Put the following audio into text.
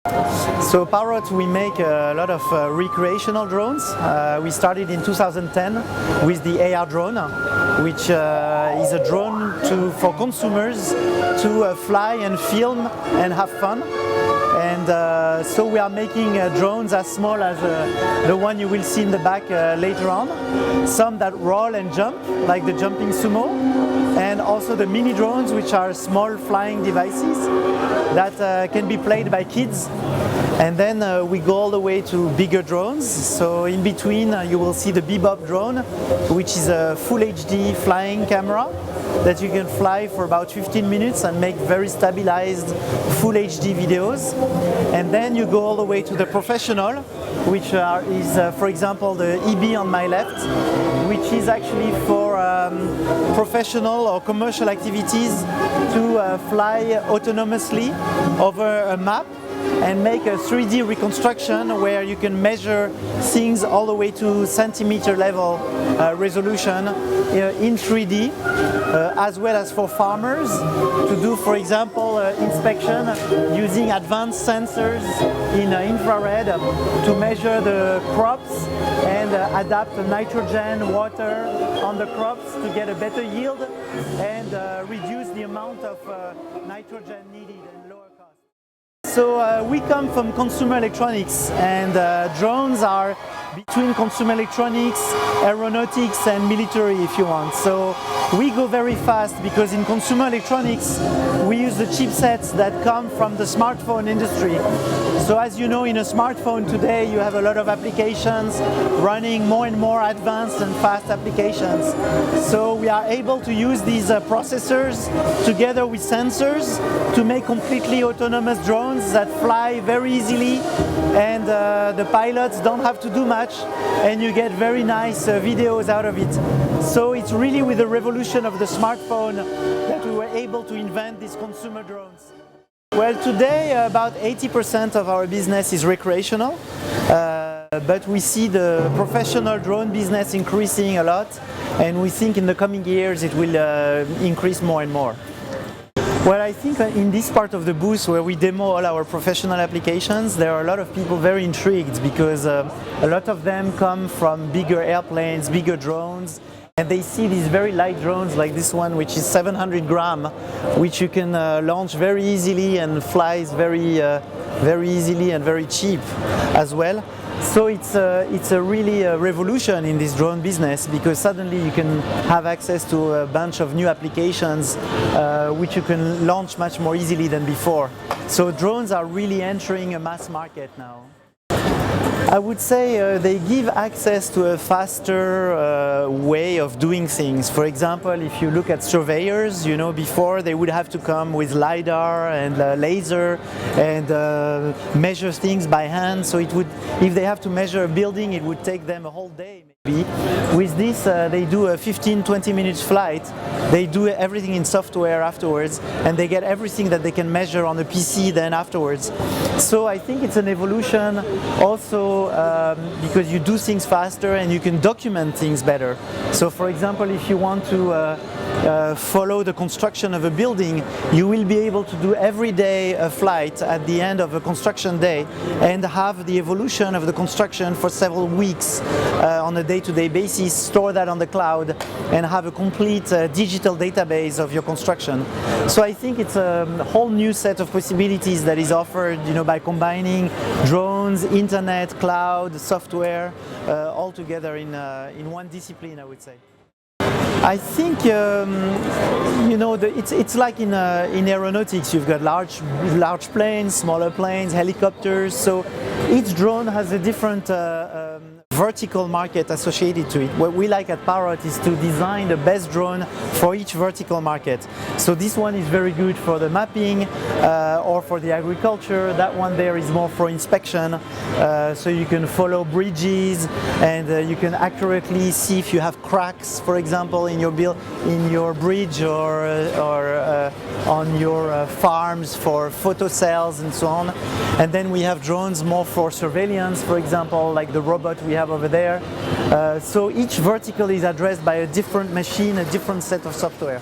So Parrot, we make a lot of recreational drones. We started in 2010 with the AR drone, which is a drone for consumers to fly and film and have fun. And so we are making drones as small as the one you will see in the back later on. Some that roll and jump, like the jumping sumo, and also the mini drones, which are small flying devices that can be played by kids. And then we go all the way to bigger drones. So in between you will see the Bebop drone, which is a full HD flying camera that you can fly for about 15 minutes and make very stabilized full HD videos. And then you go all the way to the professional, which is for example the EB on my left, which is actually for professional or commercial activities to fly autonomously over a map and make a 3D reconstruction where you can measure things all the way to centimeter level resolution in 3D, as well as for farmers to do, for example, inspection using advanced sensors in infrared to measure the crops and adapt nitrogen, water on the crops to get a better yield and reduce the amount of nitrogen needed and lower cost. So we come from consumer electronics, and drones are between consumer electronics, aeronautics and military, if you want. So we go very fast because in consumer electronics we use the chipsets that come from the smartphone industry. So as you know, in a smartphone today you have a lot of applications running more and more advanced and fast applications. So we are able to use these processors together with sensors to make completely autonomous drones that fly very easily, and the pilots don't have to do much and you get very nice videos out of it. So it's really with the revolution of the smartphone that we were able to invent these consumer drones. Well, today about 80% of our business is recreational, but we see the professional drone business increasing a lot, and we think in the coming years it will increase more and more. Well, I think in this part of the booth where we demo all our professional applications, there are a lot of people very intrigued because a lot of them come from bigger airplanes, bigger drones, and they see these very light drones like this one, which is 700 grams, which you can launch very easily and flies very easily and very cheap as well. So it's a really revolution in this drone business, because suddenly you can have access to a bunch of new applications which you can launch much more easily than before. So drones are really entering a mass market now. I would say they give access to a faster way of doing things. For example, if you look at surveyors, you know, before they would have to come with LiDAR and laser and measure things by hand. So it would, if they have to measure a building, it would take them a whole day maybe. With this, they do a 15-20 minutes flight. They do everything in software afterwards, and they get everything that they can measure on a PC then afterwards. So I think it's an evolution also because you do things faster and you can document things better. So for example, if you want to follow the construction of a building, you will be able to do every day a flight at the end of a construction day and have the evolution of the construction for several weeks on a day-to-day basis, store that on the cloud and have a complete digital database of your construction. So I think it's a whole new set of possibilities that is offered, you know, by combining drones, internet, cloud, software, all together in one discipline, I would say. I think you know, it's like in aeronautics. You've got large planes, smaller planes, helicopters. So each drone has a different vertical market associated to it. What we like at Parrot is to design the best drone for each vertical market. So this one is very good for the mapping or for the agriculture. That one there is more for inspection. So you can follow bridges and you can accurately see if you have cracks, for example, in your bridge or on your farms for photo cells and so on. And then we have drones more for surveillance, for example, like the robot we have over there. So each vertical is addressed by a different machine, a different set of software.